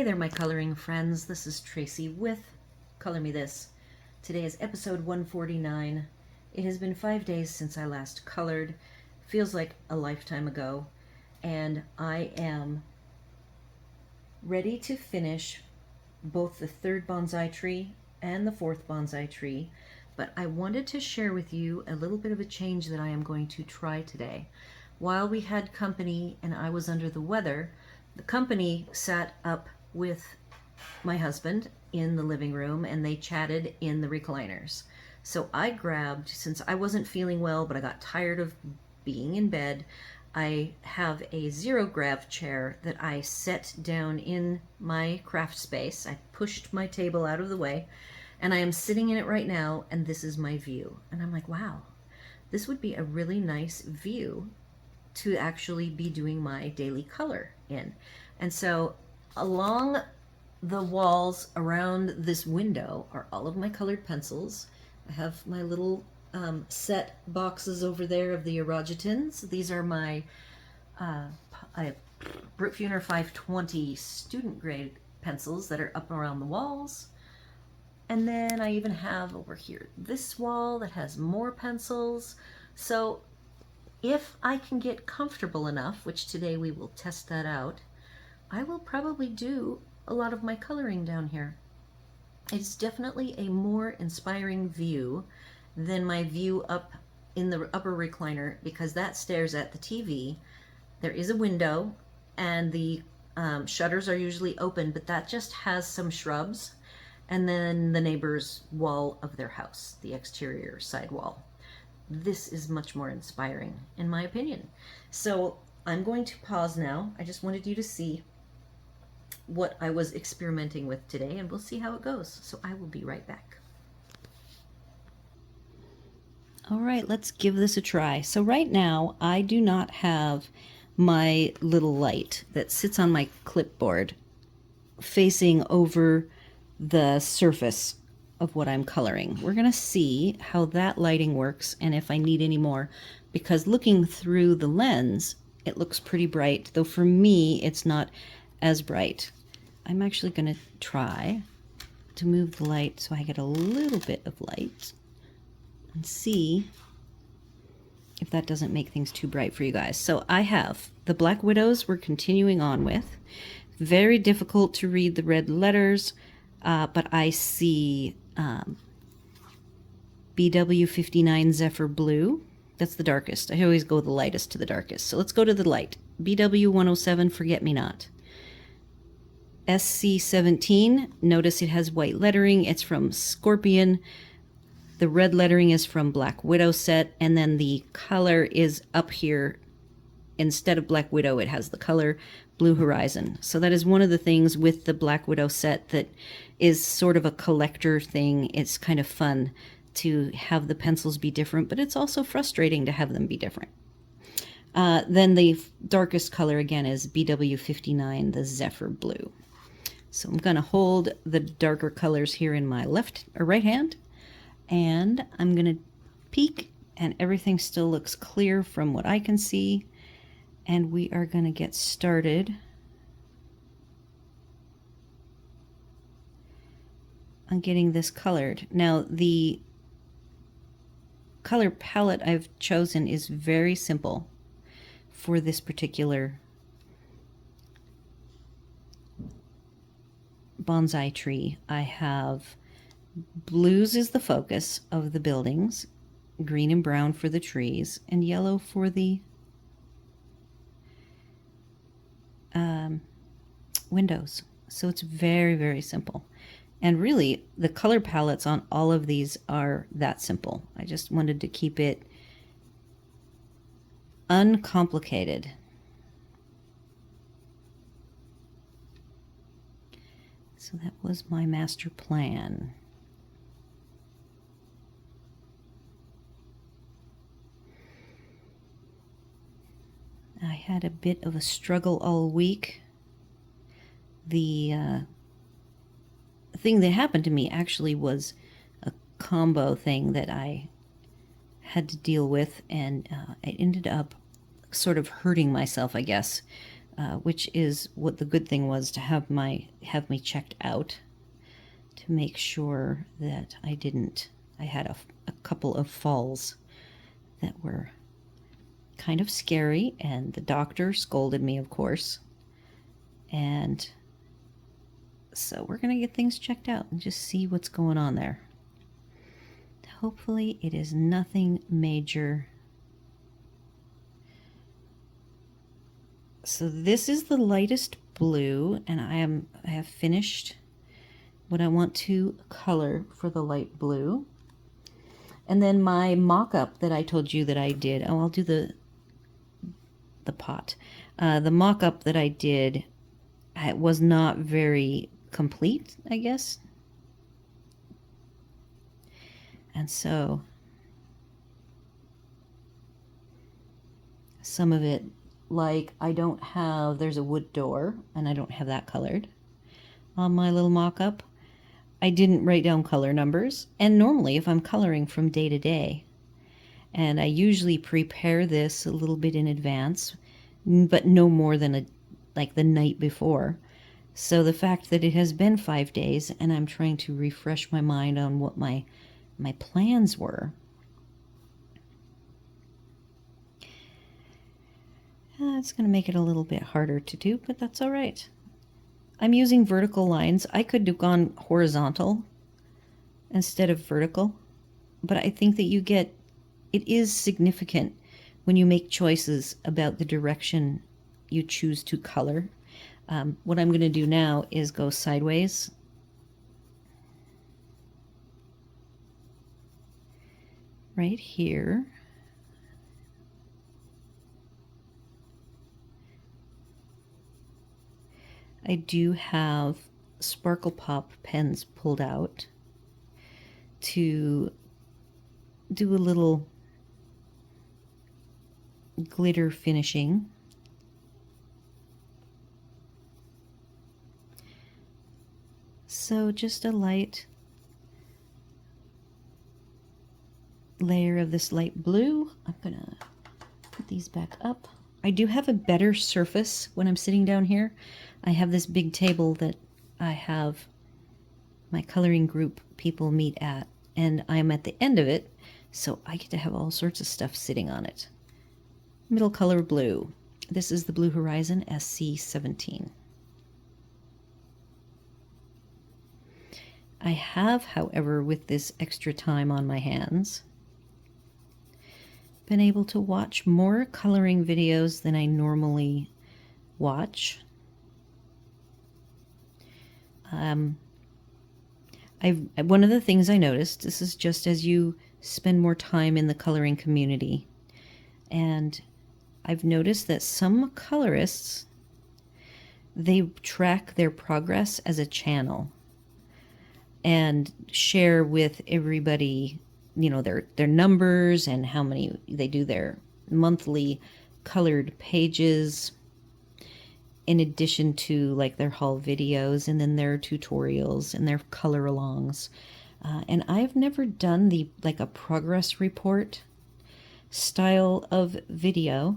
Hey there, my coloring friends. This is Tracy with Color Me This. Today is episode 149. It has been 5 days since I last colored. Feels like a lifetime ago. And I am ready to finish both the third bonsai tree and the fourth bonsai tree. But I wanted to share with you a little bit of a change that I am going to try today. While we had company and I was under the weather, the company sat up with my husband in the living room and they chatted in the recliners. So I grabbed, since I wasn't feeling well, but I got tired of being in bed, I have a zero grav chair that I set down in my craft space. I pushed my table out of the way and I am sitting in it right now, and this is my view. And I'm like, wow, this would be a really nice view to actually be doing my daily color in. And so along the walls around this window are all of my colored pencils. I have my little set boxes over there of the Erogitins. These are my Brutfuner 520 student grade pencils that are up around the walls. And then I even have over here this wall that has more pencils. So if I can get comfortable enough, which today we will test that out, I will probably do a lot of my coloring down here. It's definitely a more inspiring view than my view up in the upper recliner, because that stares at the TV. There is a window and the shutters are usually open, but that just has some shrubs and then the neighbor's wall of their house, the exterior side wall. This is much more inspiring, in my opinion. So I'm going to pause now. I just wanted you to see what I was experimenting with today, and we'll see how it goes. So I will be right back. All right, let's give this a try. So right now, I do not have my little light that sits on my clipboard facing over the surface of what I'm coloring. We're going to see how that lighting works and if I need any more, because looking through the lens, it looks pretty bright, though for me, it's not as bright. I'm actually going to try to move the light so I get a little bit of light and see if that doesn't make things too bright for you guys. So I have the Black Widows we're continuing on with. Very difficult to read the red letters, but I see BW59 Zephyr Blue. That's the darkest. I always go the lightest to the darkest. So let's go to the light. BW107 Forget Me Not. SC17, notice it has white lettering. It's from Scorpion. The red lettering is from Black Widow set, and then the color is up here. Instead of Black Widow, it has the color Blue Horizon. So that is one of the things with the Black Widow set that is sort of a collector thing. It's kind of fun to have the pencils be different, but it's also frustrating to have them be different. Then the darkest color again is BW59, the Zephyr Blue. So I'm going to hold the darker colors here in my left or right hand, and I'm going to peek, and everything still looks clear from what I can see. And we are going to get started on getting this colored. Now, the color palette I've chosen is very simple for this particular bonsai tree. I have blues is the focus of the buildings, green and brown for the trees, and yellow for the windows. So it's very, very simple. And really, the color palettes on all of these are that simple. I just wanted to keep it uncomplicated. So that was my master plan. I had a bit of a struggle all week. The thing that happened to me actually was a combo thing that I had to deal with, and I ended up sort of hurting myself, I guess, which is what the good thing was, to have me checked out to make sure that I had a couple of falls that were kind of scary, and the doctor scolded me, of course. And so we're going to get things checked out and just see what's going on there. Hopefully it is nothing major. So this is the lightest blue, and I have finished what I want to color for the light blue. And then my mock-up that I told you that I did, I'll do the pot. The mock-up that I did, it was not very complete, I guess. And so some of it, like there's a wood door, and I don't have that colored on my little mock-up. I didn't write down color numbers, and normally if I'm coloring from day to day, and I usually prepare this a little bit in advance, but no more than like the night before. So the fact that it has been 5 days and I'm trying to refresh my mind on what my plans were, it's going to make it a little bit harder to do, but that's all right. I'm using vertical lines. I could have gone horizontal instead of vertical, but I think that it is significant when you make choices about the direction you choose to color. What I'm going to do now is go sideways. Right here. I do have SparklePOP pens pulled out to do a little glitter finishing. So just a light layer of this light blue. I'm gonna put these back up. I do have a better surface when I'm sitting down here. I have this big table that I have my coloring group people meet at, and I'm at the end of it, so I get to have all sorts of stuff sitting on it. Middle color blue. This is the Blue Horizon SC17. I have, however, with this extra time on my hands, been able to watch more coloring videos than I normally watch. One of the things I noticed, this is just as you spend more time in the coloring community, and I've noticed that some colorists, they track their progress as a channel and share with everybody, you know, their numbers and how many they do, their monthly colored pages, in addition to like their haul videos and then their tutorials and their color alongs. And I've never done like a progress report style of video.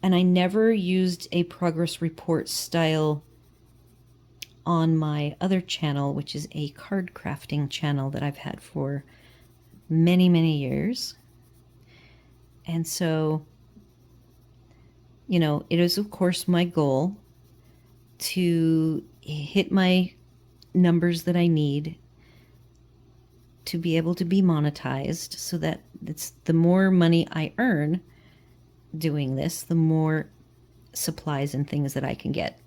And I never used a progress report style on my other channel, which is a card crafting channel that I've had for many, many years. And so, you know, it is of course my goal to hit my numbers that I need to be able to be monetized, so that it's the more money I earn doing this, the more supplies and things that I can get.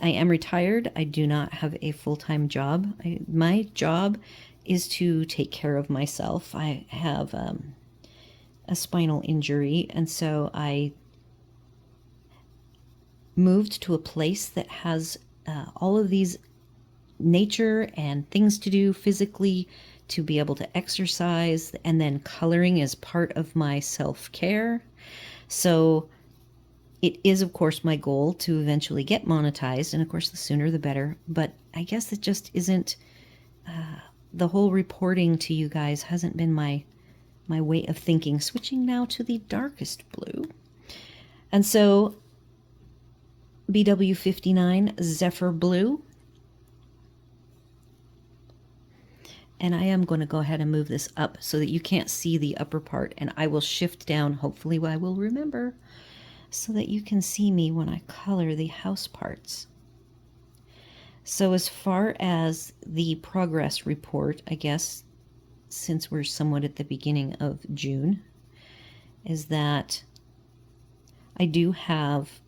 I am retired. I do not have a full-time job. My job is to take care of myself. I have a spinal injury, and so I moved to a place that has all of these nature and things to do physically to be able to exercise, and then coloring is part of my self-care. So it is, of course, my goal to eventually get monetized, and of course, the sooner the better. But I guess it just isn't, the whole reporting to you guys hasn't been my way of thinking. Switching now to the darkest blue. And so BW59 Zephyr Blue. And I am going to go ahead and move this up so that you can't see the upper part. And I will shift down, hopefully I will remember, so that you can see me when I color the house parts. So as far as the progress report, I guess, since we're somewhat at the beginning of June, is that I do have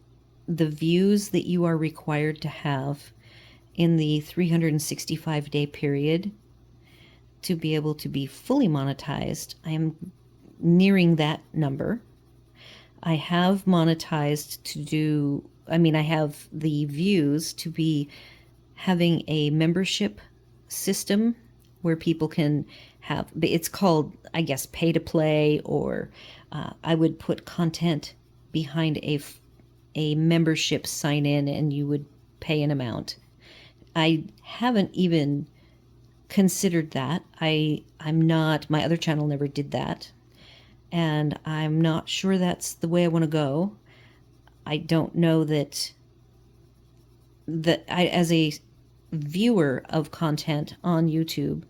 the views that you are required to have in the 365-day period to be able to be fully monetized. I am nearing that number. I have monetized to do, I have the views to be having a membership system where people can have, it's called, I guess, pay to play, or I would put content behind a membership sign in and you would pay an amount. I haven't even considered that. I'm not, my other channel never did that. And I'm not sure that's the way I want to go. I don't know that I, as a viewer of content on YouTube,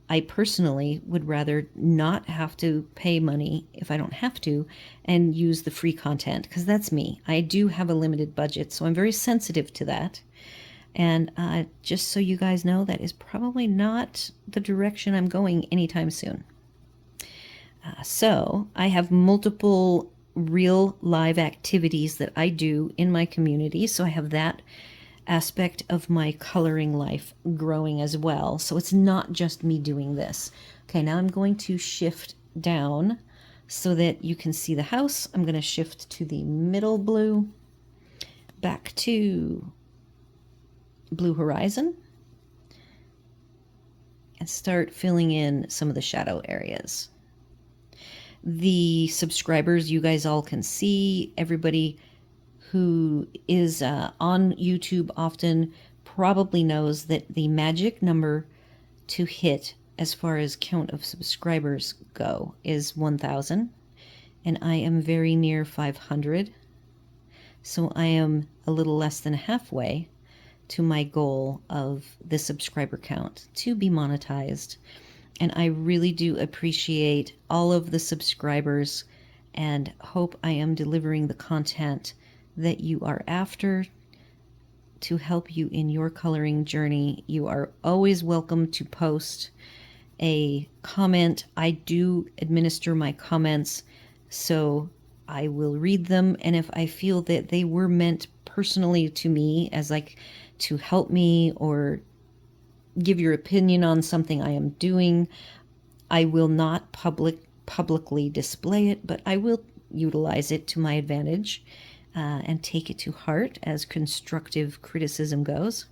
I personally would rather not have to pay money if I don't have to and use the free content, because that's me. I do have a limited budget, so I'm very sensitive to that. And just so you guys know, that is probably not the direction I'm going anytime soon. So I have multiple real live activities that I do in my community. So I have that aspect of my coloring life growing as well. So it's not just me doing this. Okay, now I'm going to shift down so that you can see the house. I'm going to shift to the middle blue, back to Blue Horizon, and start filling in some of the shadow areas. The subscribers, you guys all can see, everybody who is on YouTube often probably knows that the magic number to hit as far as count of subscribers go is 1,000, and I am very near 500. So I am a little less than halfway to my goal of the subscriber count to be monetized. And I really do appreciate all of the subscribers and hope I am delivering the content that you are after to help you in your coloring journey. You are always welcome to post a comment. I do administer my comments, so I will read them, and if I feel that they were meant personally to me as like to help me or give your opinion on something I am doing, I will not publicly display it, but I will utilize it to my advantage and take it to heart as constructive criticism goes.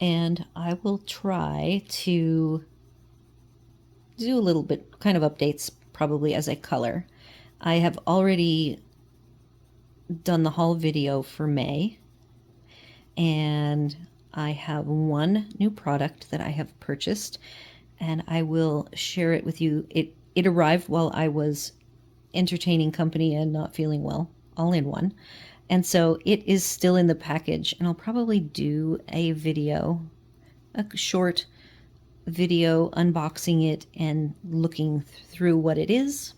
And I will try to do a little bit kind of updates probably as I color. I have already done the haul video for May, and I have one new product that I have purchased, and I will share it with you. It arrived while I was entertaining company and not feeling well, all in one. And so it is still in the package, and I'll probably do a video, a short video unboxing it and looking through what it is.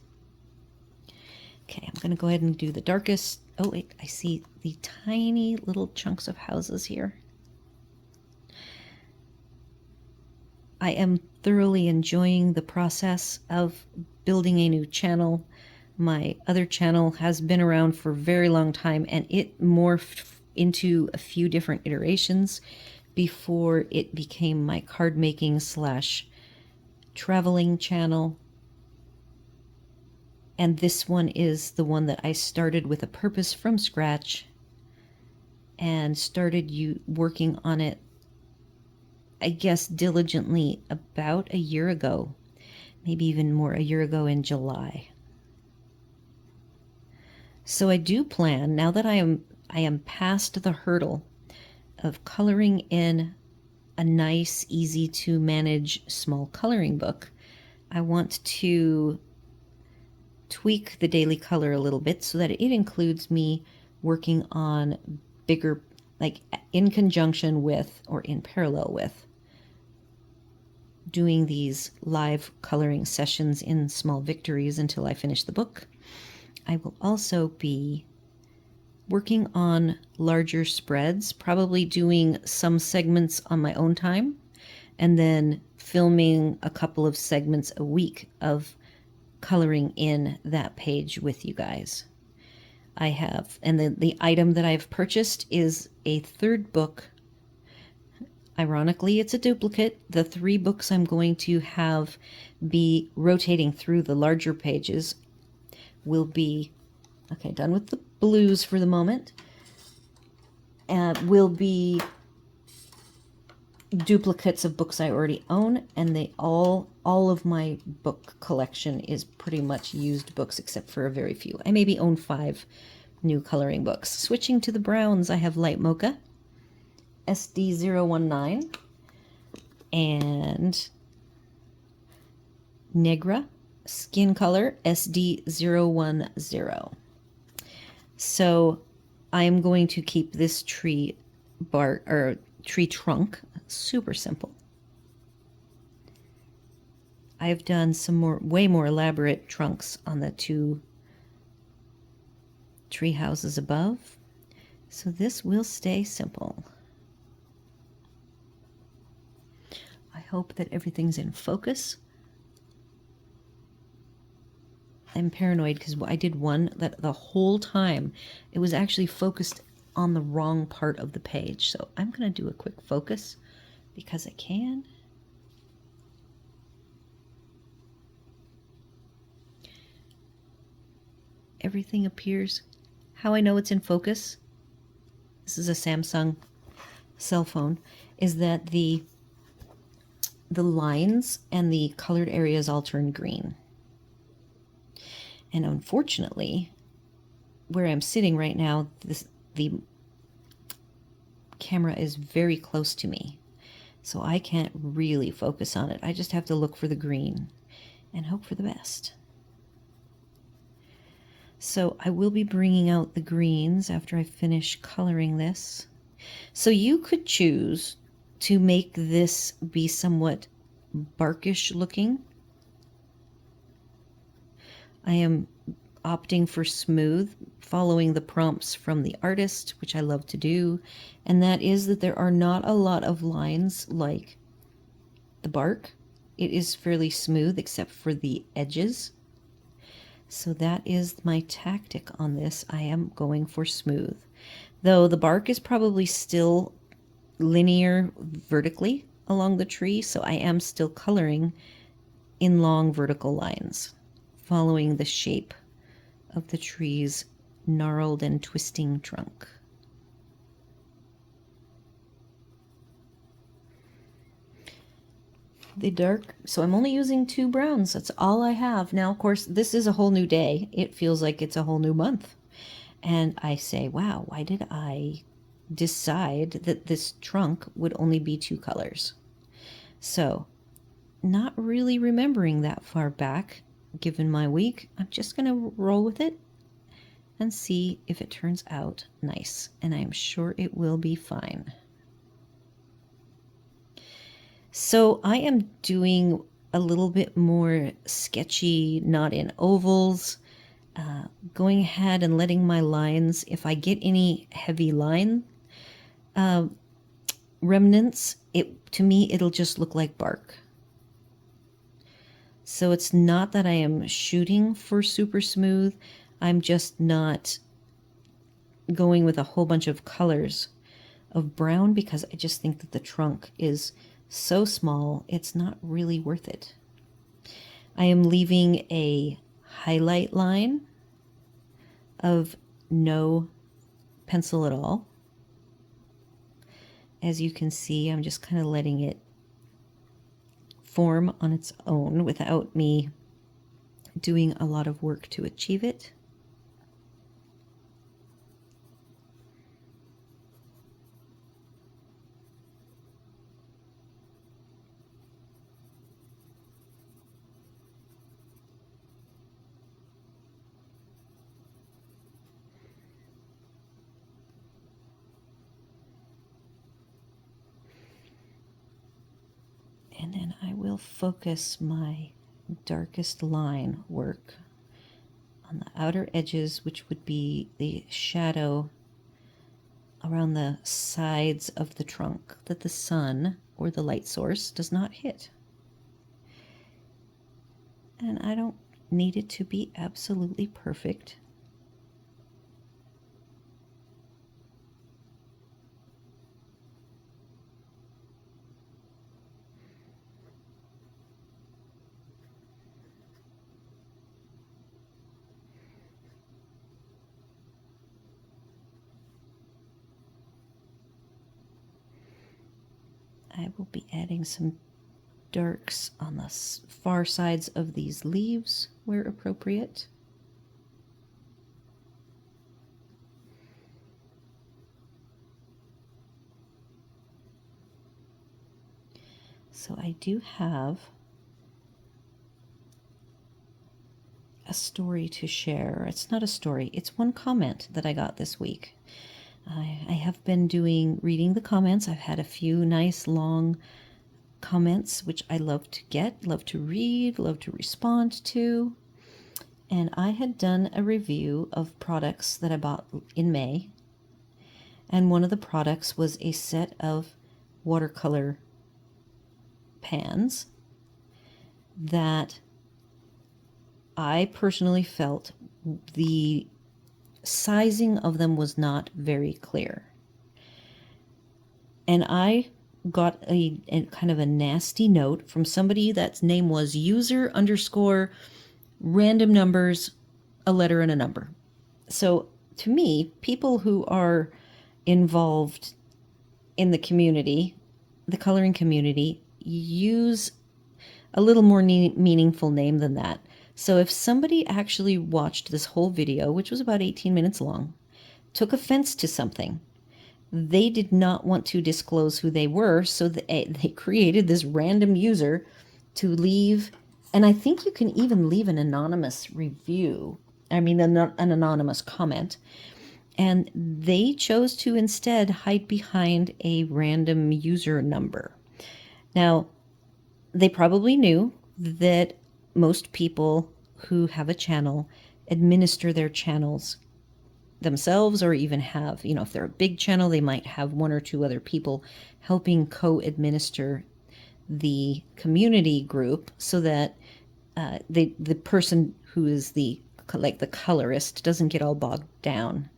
Okay, I'm going to go ahead and do the darkest. Oh, wait, I see the tiny little chunks of houses here. I am thoroughly enjoying the process of building a new channel. My other channel has been around for a very long time, and it morphed into a few different iterations before it became my card making / traveling channel. And this one is the one that I started with a purpose from scratch and started working on it, I guess, diligently about a year ago, maybe even more, a year ago in July. So I do plan, now that I am past the hurdle of coloring in a nice, easy to manage small coloring book, I want to tweak the daily color a little bit so that it includes me working on bigger, like in conjunction with or in parallel with doing these live coloring sessions in small victories until I finish the book. I will also be working on larger spreads, probably doing some segments on my own time, and then filming a couple of segments a week of coloring in that page with you guys. I have, and the item that I've purchased is a third book. Ironically, it's a duplicate. The 3 books I'm going to have be rotating through the larger pages will be, okay, done with the blues for the moment, will be duplicates of books I already own, and they all of my book collection is pretty much used books except for a very few. I maybe own 5 new coloring books. Switching to the browns, I have Light Mocha, SD019, and Negra Skin Color SD010. So I am going to keep this tree bark or tree trunk super simple. I've done some way more elaborate trunks on the 2 tree houses above, so this will stay simple. I hope that everything's in focus. I'm paranoid because I did one that the whole time it was actually focused on the wrong part of the page. So I'm going to do a quick focus because I can. Everything appears. How I know it's in focus, this is a Samsung cell phone, is that the lines and the colored areas all turn green. And unfortunately, where I'm sitting right now, the camera is very close to me, so I can't really focus on it. I just have to look for the green and hope for the best. So I will be bringing out the greens after I finish coloring this. So you could choose to make this be somewhat barkish looking. I am opting for smooth, following the prompts from the artist, which I love to do, and that is that there are not a lot of lines like the bark. It is fairly smooth except for the edges. So that is my tactic on this. I am going for smooth, though the bark is probably still linear vertically along the tree, so I am still coloring in long vertical lines, following the shape of the tree's gnarled and twisting trunk. The dark, so I'm only using 2 browns. That's all I have. Now, of course, this is a whole new day. It feels like it's a whole new month. And I say, wow, why did I decide that this trunk would only be 2 colors? So, not really remembering that far back, given my week, I'm just going to roll with it and see if it turns out nice. And I'm sure it will be fine. So I am doing a little bit more sketchy, not in ovals, going ahead and letting my lines, if I get any heavy line remnants, to me it'll just look like bark. So it's not that I am shooting for super smooth, I'm just not going with a whole bunch of colors of brown because I just think that the trunk is so small, it's not really worth it. I am leaving a highlight line of no pencil at all. As you can see, I'm just kind of letting it form on its own without me doing a lot of work to achieve it. And then I will focus my darkest line work on the outer edges, which would be the shadow around the sides of the trunk that the sun or the light source does not hit. And I don't need it to be absolutely perfect. I will be adding some darks on the far sides of these leaves where appropriate. So I do have a story to share. It's not a story, it's one comment that I got this week. I have been reading the comments. I've had a few nice long comments, which I love to get, love to read, love to respond to. And I had done a review of products that I bought in May. And one of the products was a set of watercolor pans that I personally felt the sizing of them was not very clear. And I got a kind of a nasty note from somebody that's name was user _ random numbers, a letter and a number. So to me, people who are involved in the community, the coloring community, use a little more meaningful name than that. So if somebody actually watched this whole video, which was about 18 minutes long, took offense to something, they did not want to disclose who they were, so they created this random user to leave, and I think you can even leave an anonymous review, an anonymous comment, and they chose to instead hide behind a random user number. Now, they probably knew that most people who have a channel administer their channels themselves, or even have, if they're a big channel, they might have one or two other people helping co-administer the community group, so that the person who is the colorist doesn't get all bogged down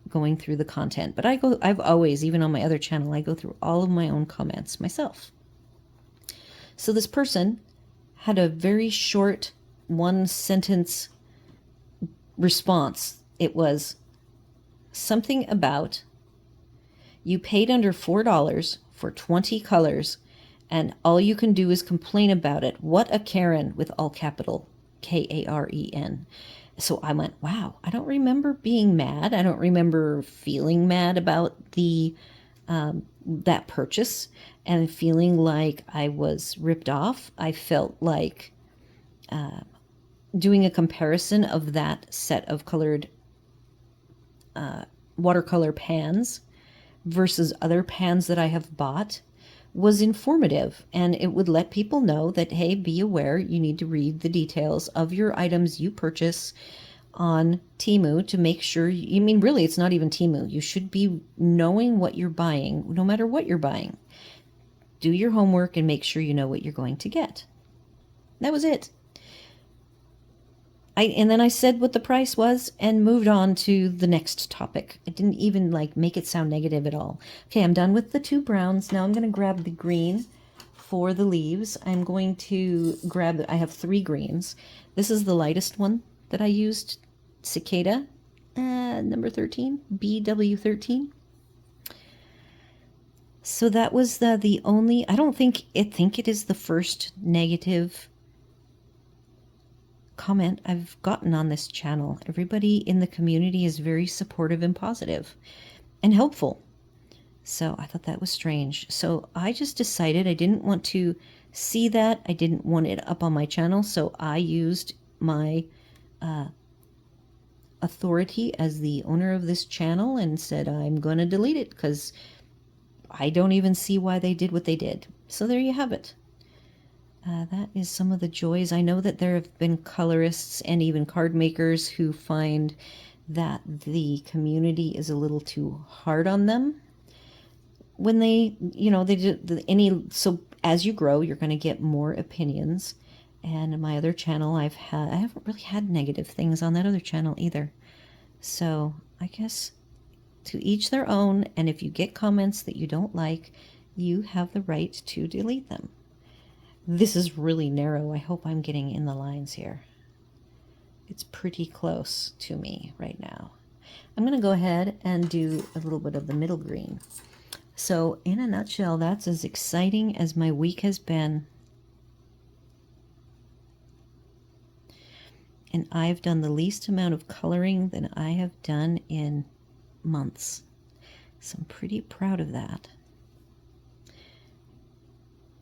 going through the content. But I've always, even on my other channel, I go through all of my own comments myself. So this person had a very short 1-sentence response. It was something about, you paid under $4 for 20 colors and all you can do is complain about it. What a Karen, with all capital Karen. So I went, wow, I don't remember being mad. I don't remember feeling mad about that purchase and feeling like I was ripped off. I felt like doing a comparison of that set of colored watercolor pans versus other pans that I have bought was informative, and it would let people know that, hey, be aware, you need to read the details of your items you purchase on Temu to make sure really, it's not even Temu. You should be knowing what you're buying, no matter what you're buying. Do your homework and make sure you know what you're going to get. That was it. And then I said what the price was and moved on to the next topic. I didn't even make it sound negative at all. Okay, I'm done with the 2 browns. Now I'm going to grab the green for the leaves. I'm going to grab, I have 3 greens. This is the lightest one that I used, Cicada, number 13, BW13. So that was the only, I think it is the first negative comment I've gotten on this channel. Everybody in the community is very supportive and positive and helpful. So I thought that was strange. So I just decided I didn't want to see that. I didn't want it up on my channel. So I used my authority as the owner of this channel and said, I'm going to delete it because I don't even see why they did what they did. So there you have it. That is some of the joys. I know that there have been colorists and even card makers who find that the community is a little too hard on them when they, they do so as you grow, you're going to get more opinions. And in my other channel, I haven't really had negative things on that other channel either. So I guess to each their own. And if you get comments that you don't like, you have the right to delete them. This is really narrow. I hope I'm getting in the lines here. It's pretty close to me right now. I'm going to go ahead and do a little bit of the middle green. So in a nutshell, that's as exciting as my week has been. And I've done the least amount of coloring than I have done in months. So I'm pretty proud of that.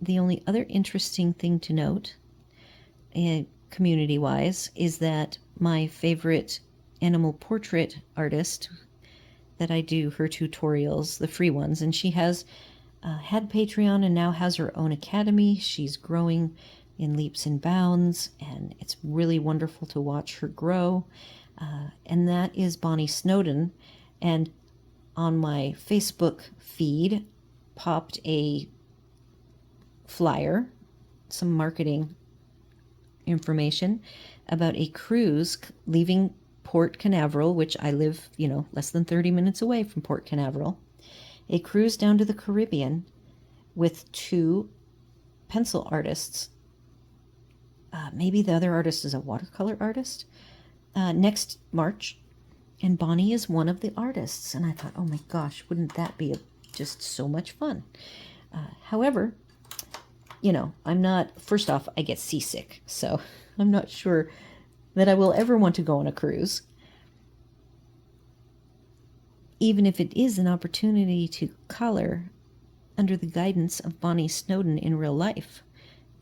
The only other interesting thing to note, community-wise, is that my favorite animal portrait artist that I do her tutorials, the free ones, and she has had Patreon and now has her own academy. She's growing in leaps and bounds, and it's really wonderful to watch her grow. And that is Bonnie Snowden. And on my Facebook feed popped a flyer, some marketing information about a cruise leaving Port Canaveral, which I live, less than 30 minutes away from Port Canaveral, a cruise down to the Caribbean with 2 pencil artists. Maybe the other artist is a watercolor artist, next March. And Bonnie is one of the artists. And I thought, oh my gosh, wouldn't that be just so much fun? However, I'm not, first off, I get seasick. So I'm not sure that I will ever want to go on a cruise. Even if it is an opportunity to color under the guidance of Bonnie Snowden in real life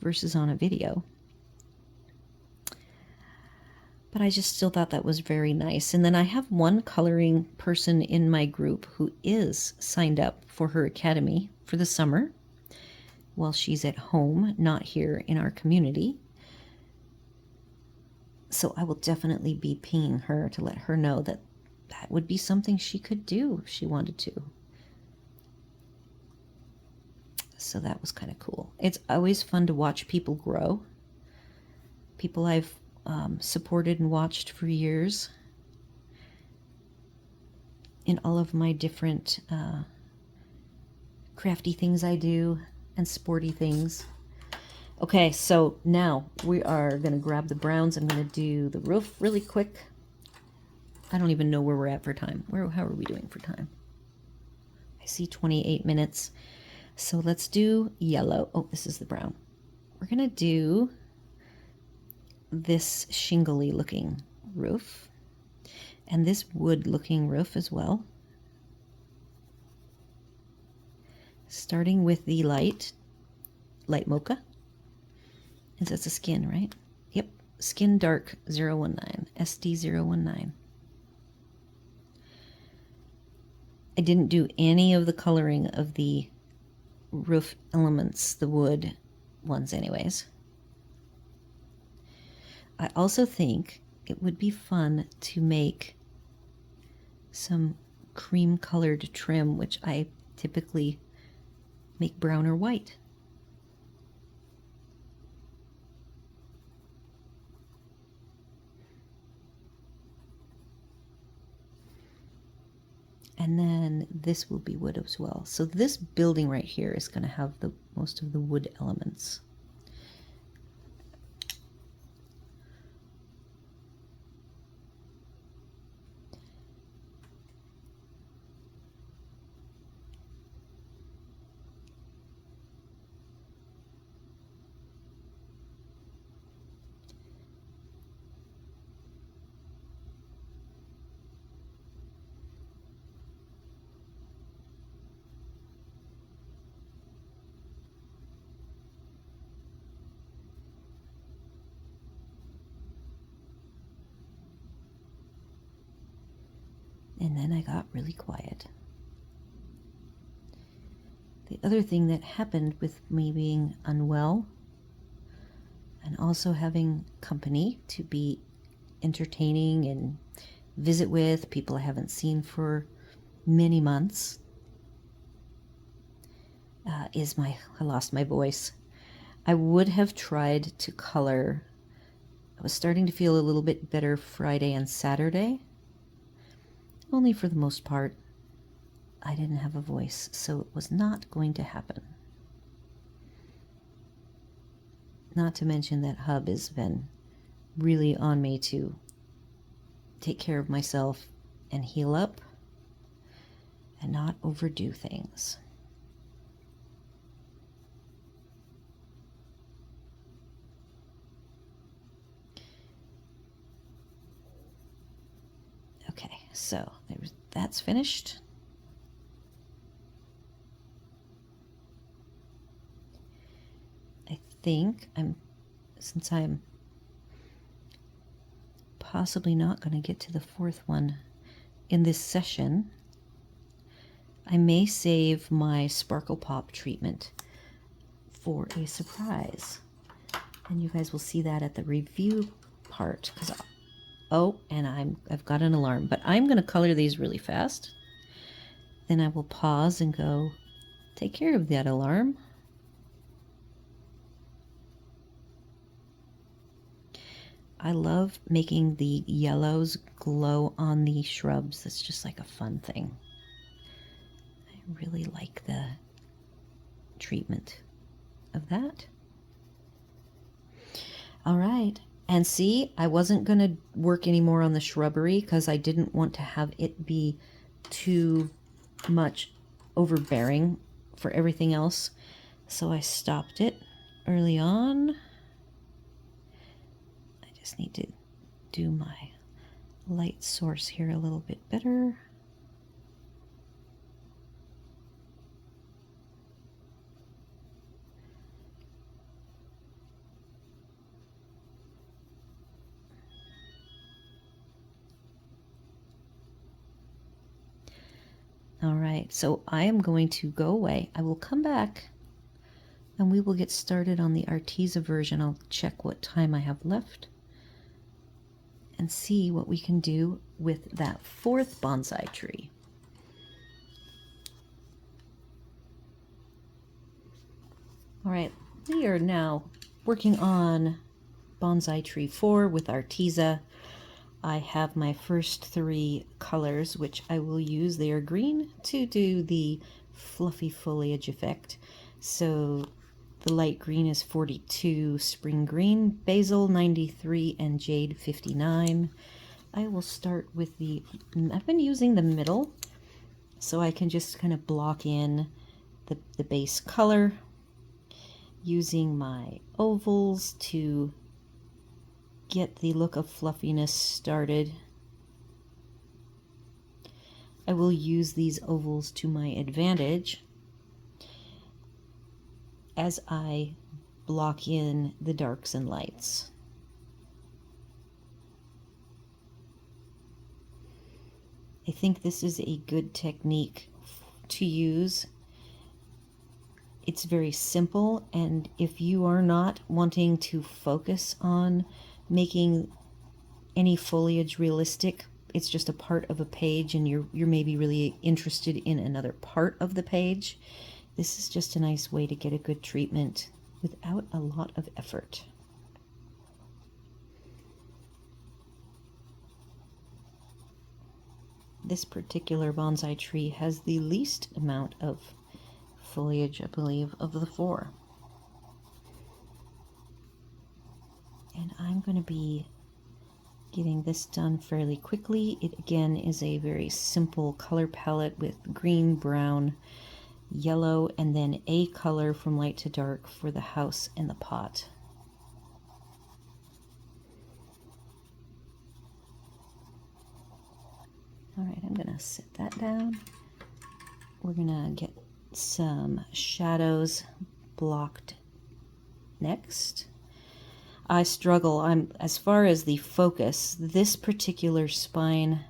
versus on a video. But I just still thought that was very nice. And then I have one coloring person in my group who is signed up for her academy for the summer while she's at home, not here in our community. So I will definitely be pinging her to let her know that that would be something she could do if she wanted to. So that was kind of cool. It's always fun to watch people grow. People I've supported and watched for years in all of my different crafty things I do and sporty things. Okay, so now we are going to grab the browns. I'm going to do the roof really quick. I don't even know where we're at for time. How are we doing for time? I see 28 minutes. So let's do yellow. Oh, this is the brown. We're going to do this shingly looking roof and this wood looking roof as well. Starting with the light mocha. That's a skin, right? Yep. Skin Dark 019, SD019. I didn't do any of the coloring of the roof elements, the wood ones anyways. I also think it would be fun to make some cream colored trim, which I typically make brown or white. And then this will be wood as well. So this building right here is going to have the most of the wood elements. And then I got really quiet. The other thing that happened with me being unwell and also having company to be entertaining and visit with, people I haven't seen for many months, I lost my voice. I would have tried to color. I was starting to feel a little bit better Friday and Saturday. Only for the most part, I didn't have a voice, so it was not going to happen. Not to mention that Hub has been really on me to take care of myself and heal up and not overdo things. Okay, so that's finished. I think since I'm possibly not going to get to the fourth one in this session, I may save my SparklePOP treatment for a surprise. And you guys will see that at the review part. And I've got an alarm, but I'm going to color these really fast. Then I will pause and go take care of that alarm. I love making the yellows glow on the shrubs. That's just like a fun thing. I really like the treatment of that. All right. And see, I wasn't going to work anymore on the shrubbery because I didn't want to have it be too much overbearing for everything else. So I stopped it early on. I just need to do my light source here a little bit better. All right, so I am going to go away. I will come back and we will get started on the Arteza version. I'll check what time I have left and see what we can do with that fourth bonsai tree. All right, we are now working on bonsai tree 4 with Arteza. I have my first 3 colors, which I will use. They are green to do the fluffy foliage effect. So the light green is 42, spring green, basil 93, and jade 59. I will start with I've been using the middle, so I can just kind of block in the base color, using my ovals to get the look of fluffiness started. I will use these ovals to my advantage as I block in the darks and lights. I think this is a good technique to use. It's very simple, and if you are not wanting to focus on making any foliage realistic, it's just a part of a page and you're maybe really interested in another part of the page, this is just a nice way to get a good treatment without a lot of effort. This particular bonsai tree has the least amount of foliage, I believe, of the 4. And I'm going to be getting this done fairly quickly. It again is a very simple color palette with green, brown, yellow, and then a color from light to dark for the house and the pot. All right, I'm going to set that down. We're going to get some shadows blocked next. I struggle. As far as the focus, this particular spine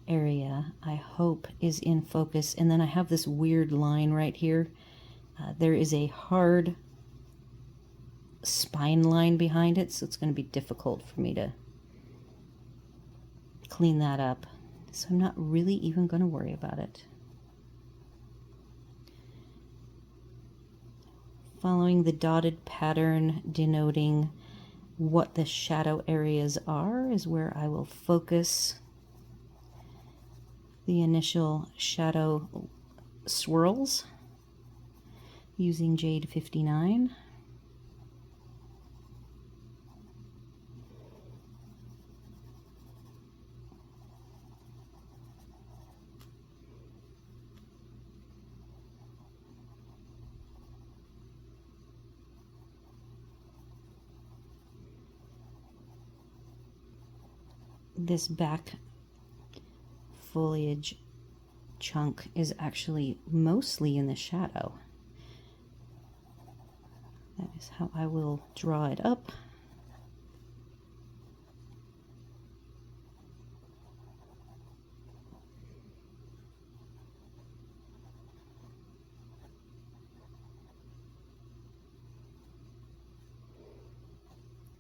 area, I hope, is in focus. And then I have this weird line right here. There is a hard spine line behind it, so it's going to be difficult for me to clean that up. So I'm not really even going to worry about it. Following the dotted pattern denoting what the shadow areas are is where I will focus the initial shadow swirls using Jade 59. This back foliage chunk is actually mostly in the shadow. That is how I will draw it up.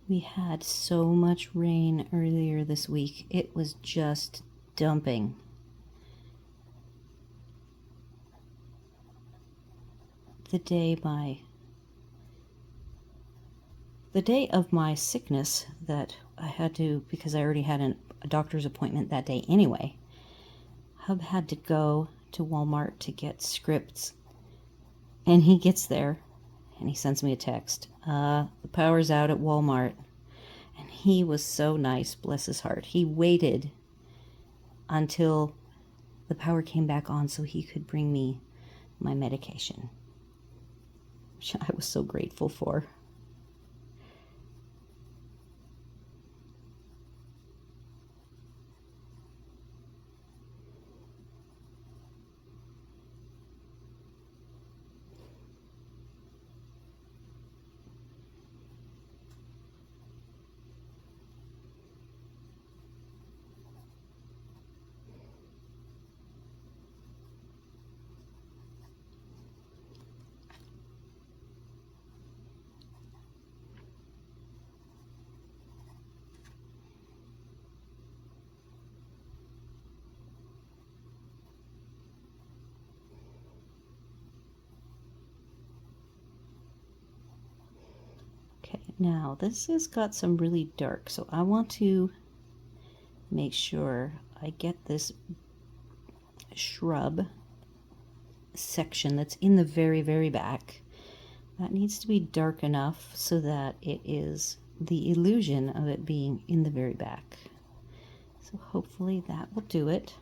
We had so much rain earlier this week. It was just dumping. The day of my sickness that I had to, because I already had a doctor's appointment that day anyway, Hub had to go to Walmart to get scripts, and he gets there and he sends me a text. The power's out at Walmart. And he was so nice, bless his heart. He waited until the power came back on so he could bring me my medication, which I was so grateful for. Now this has got some really dark, so I want to make sure I get this shrub section that's in the very, very back. That needs to be dark enough so that it is the illusion of it being in the very back. So hopefully that will do it.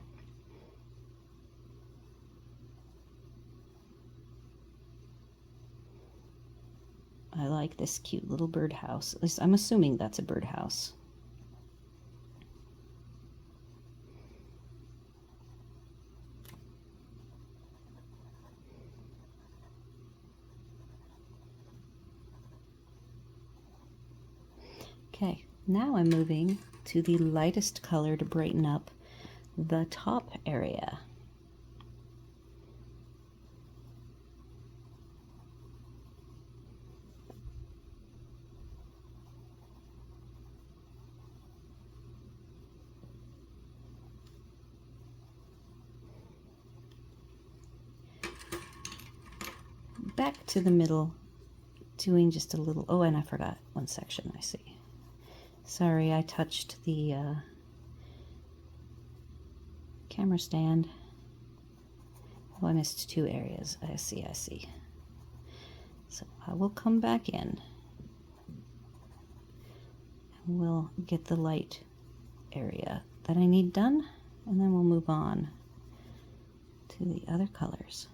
I like this cute little birdhouse. At least I'm assuming that's a birdhouse. Okay, now I'm moving to the lightest color to brighten up the top area. Back to the middle, doing just a little, oh, and I forgot one section, I see. Sorry, I touched the camera stand. Oh, I missed two areas. I see. So I will come back in and we'll get the light area that I need done, and then we'll move on to the other colors.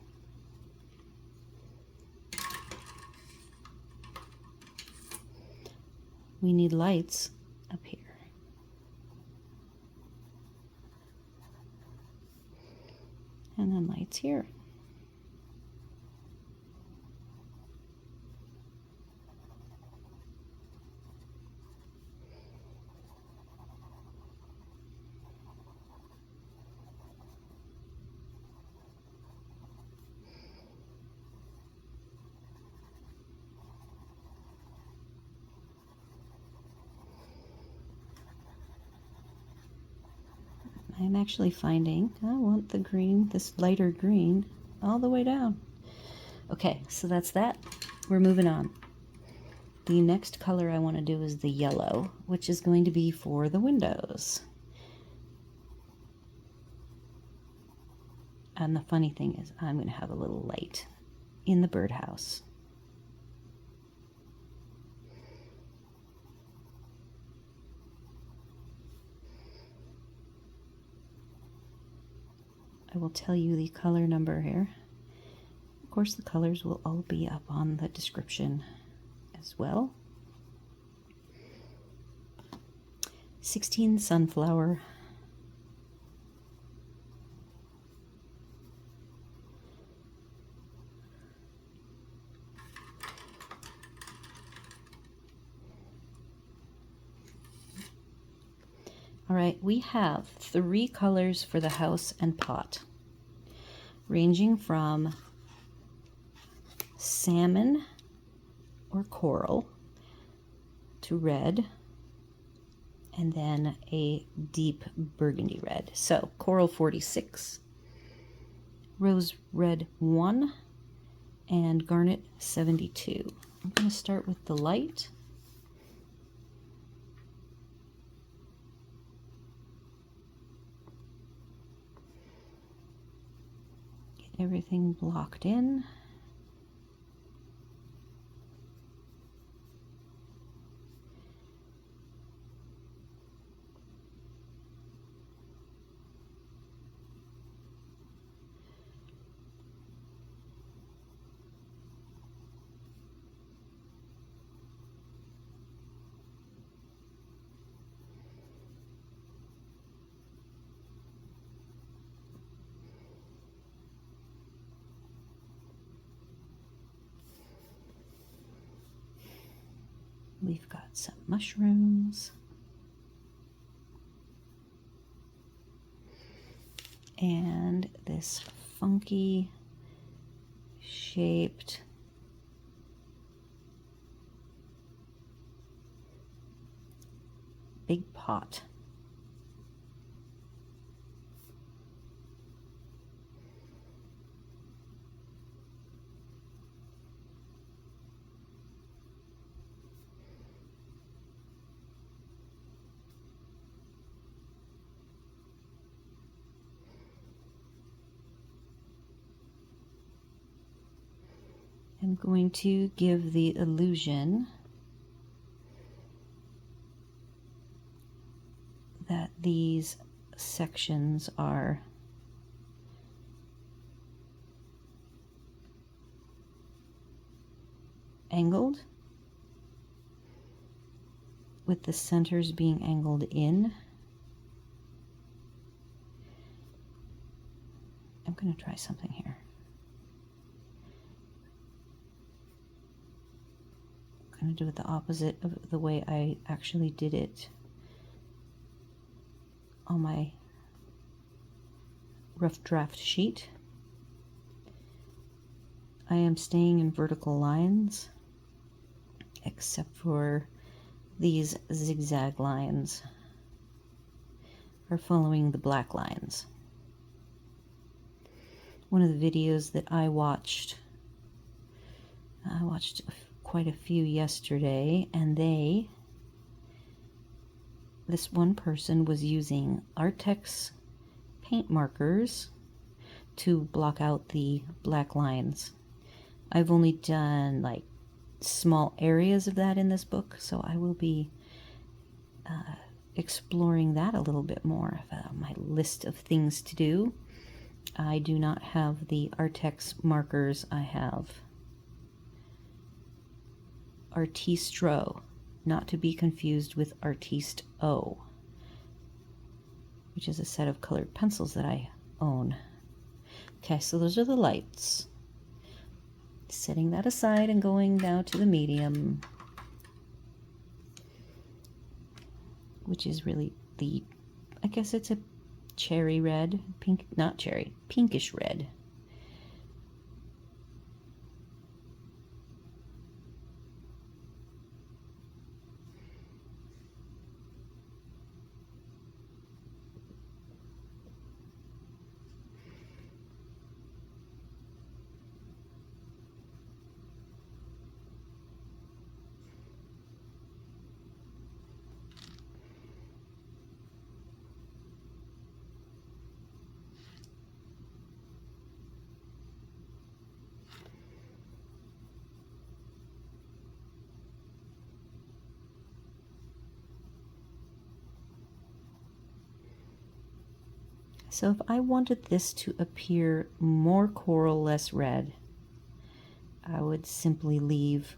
We need lights up here. And then lights here. I'm actually finding I want the green, this lighter green, all the way down. Okay, so that's that. We're moving on. The next color I want to do is the yellow, which is going to be for the windows. And the funny thing is, I'm going to have a little light in the birdhouse. I will tell you the color number here. Of course, the colors will all be up on the description as well. 16 Sunflower. All right, we have 3 colors for the house and pot, ranging from salmon or coral to red, and then a deep burgundy red. So coral 46, rose red 1, and garnet 72. I'm going to start with the light. Get everything blocked in. We've got some mushrooms and this funky shaped big pot. I'm going to give the illusion that these sections are angled, with the centers being angled in. I'm going to try something here. I'm going to do it the opposite of the way I actually did it on my rough draft sheet. I am staying in vertical lines, except for these zigzag lines are following the black lines. One of the videos that I watched quite a few yesterday, and this one person was using Artex paint markers to block out the black lines. I've only done like small areas of that in this book, so I will be exploring that a little bit more of my list of things to do. I do not have the Artex markers. I have Artistro, not to be confused with Artiste O, which is a set of colored pencils that I own. Okay, so those are the lights. Setting that aside and going now to the medium, which is really I guess it's a cherry red, pink, not cherry, pinkish red. So if I wanted this to appear more coral, less red, I would simply leave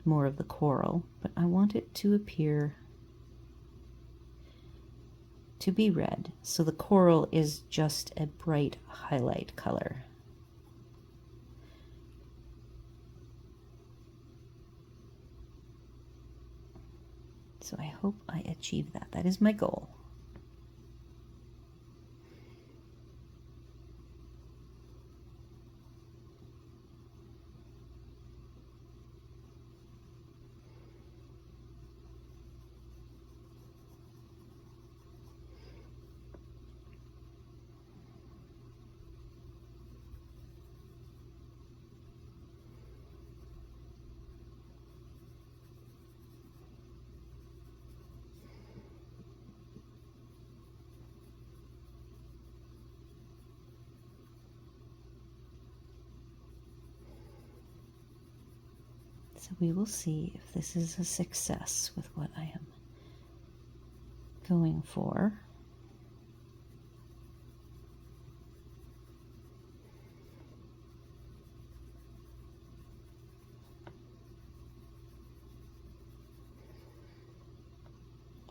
more of the coral, but I want it to appear to be red. So the coral is just a bright highlight color. So I hope I achieve that. That is my goal. So we will see if this is a success with what I am going for.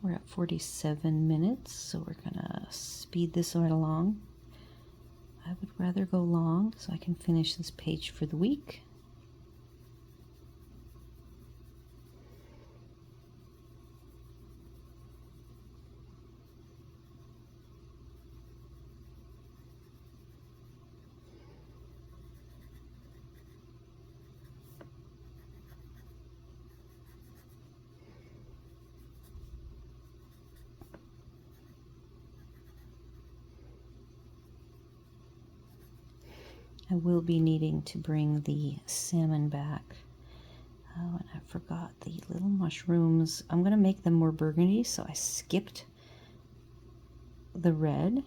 We're at 47 minutes, so we're gonna speed this right along. I would rather go long so I can finish this page for the week. I will be needing to bring the salmon back. Oh, and I forgot the little mushrooms. I'm going to make them more burgundy, so I skipped the red.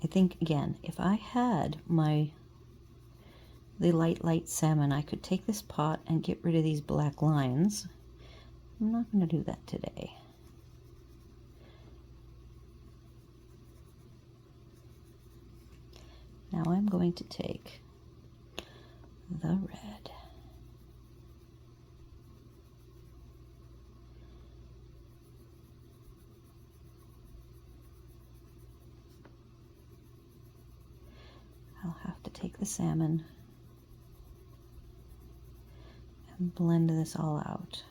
I think, again, if I had the light salmon, I could take this pot and get rid of these black lines. I'm not going to do that today. Now I'm going to take the red. I'll have to take the salmon and blend this all out.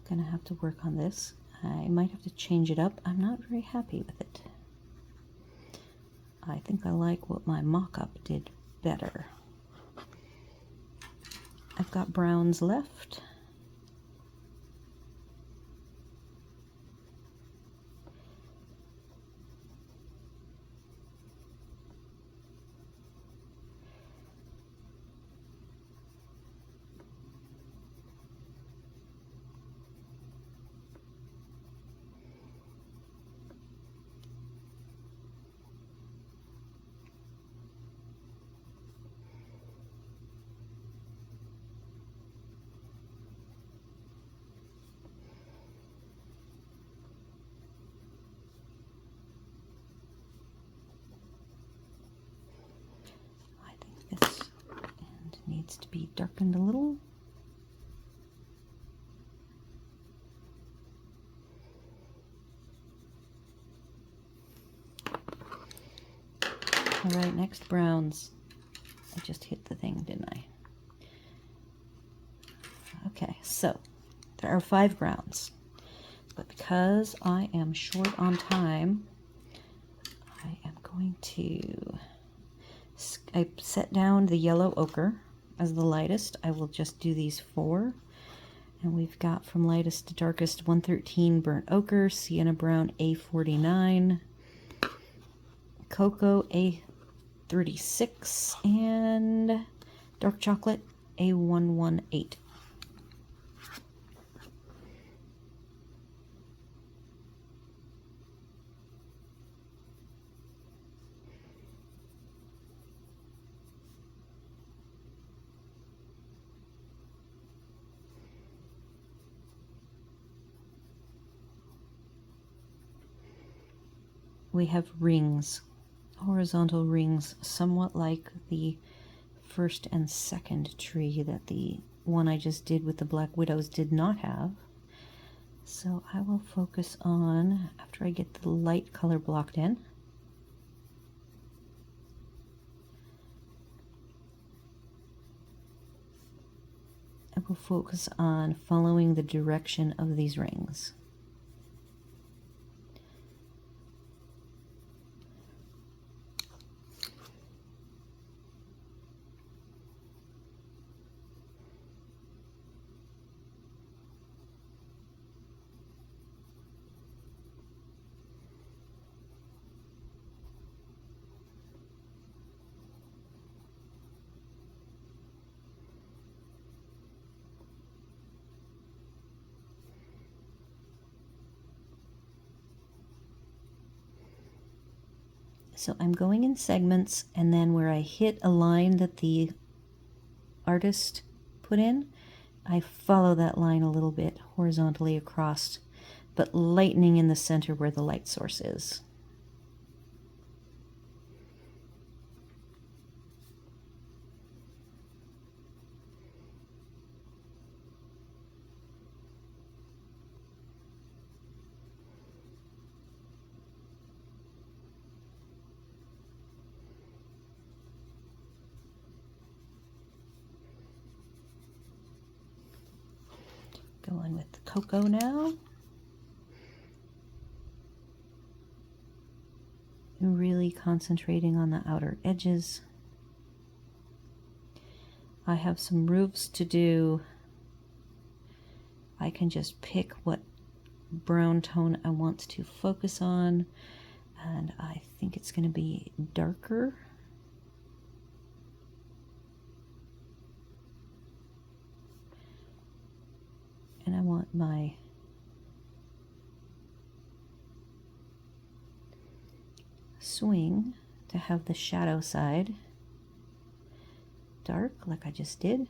Gonna have to work on this. I might have to change it up. I'm not very happy with it. I think I like what my mock-up did better. I've got browns left. This end needs to be darkened a little. All right, next browns. I just hit the thing, didn't I? Okay, so there are 5 browns, but because I am short on time, I am going to... I set down the yellow ochre as the lightest. I will just do these 4. And we've got from lightest to darkest 113 burnt ochre, sienna brown A49, cocoa A36, and dark chocolate A118. We have rings, horizontal rings, somewhat like the first and second tree that the one I just did with the Black Widows did not have. So I will focus on, after I get the light color blocked in, I will focus on following the direction of these rings. So I'm going in segments, and then where I hit a line that the artist put in, I follow that line a little bit horizontally across, but lightening in the center where the light source is. Going with the cocoa now. And really concentrating on the outer edges. I have some roofs to do. I can just pick what brown tone I want to focus on, and I think it's going to be darker. And I want my swing to have the shadow side dark, like I just did.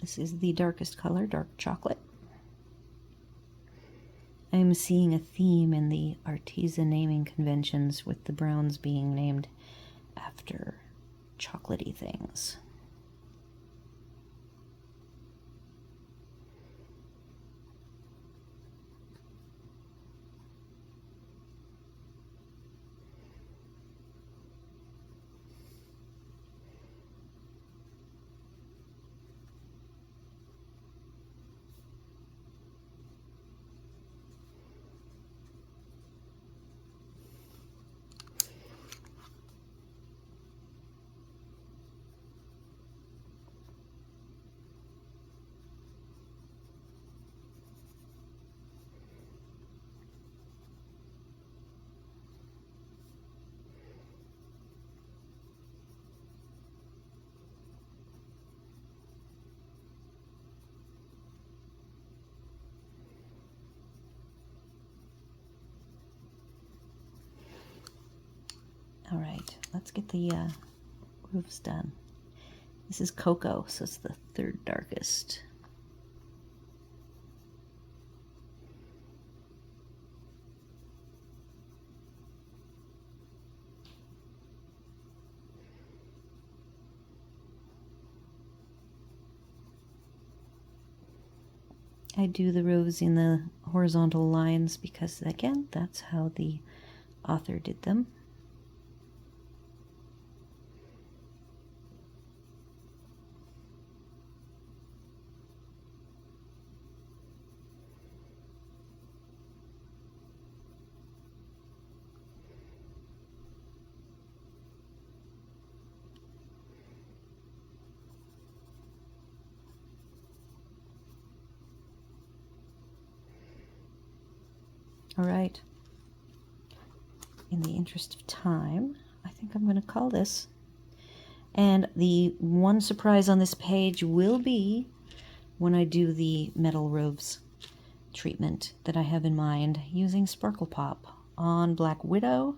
This is the darkest color, dark chocolate. I'm seeing a theme in the Arteza naming conventions with the browns being named after chocolatey things. All right, let's get the roofs done. This is cocoa, so it's the third darkest. I do the rows in the horizontal lines because, again, that's how the author did them. All right. In the interest of time, I think I'm going to call this. And the one surprise on this page will be when I do the metal roofs treatment that I have in mind using SparklePOP on Black Widow.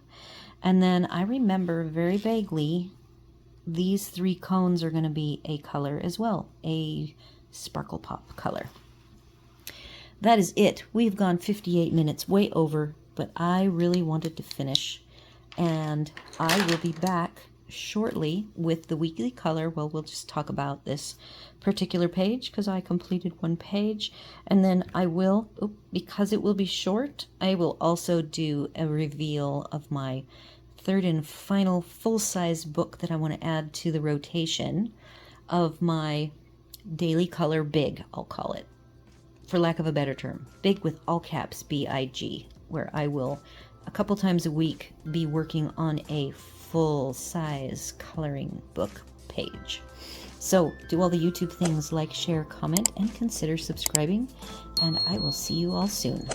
And then I remember very vaguely these 3 cones are going to be a color as well, a SparklePOP color. That is it. We've gone 58 minutes, way over, but I really wanted to finish. And I will be back shortly with the weekly color. Well, we'll just talk about this particular page because I completed 1 page. And then I will, because it will be short, I will also do a reveal of my 3rd and final full-size book that I want to add to the rotation of my daily color big, I'll call it, for lack of a better term. Big with all caps, B-I-G, where I will, a couple times a week, be working on a full-size coloring book page. So do all the YouTube things, like, share, comment, and consider subscribing, and I will see you all soon.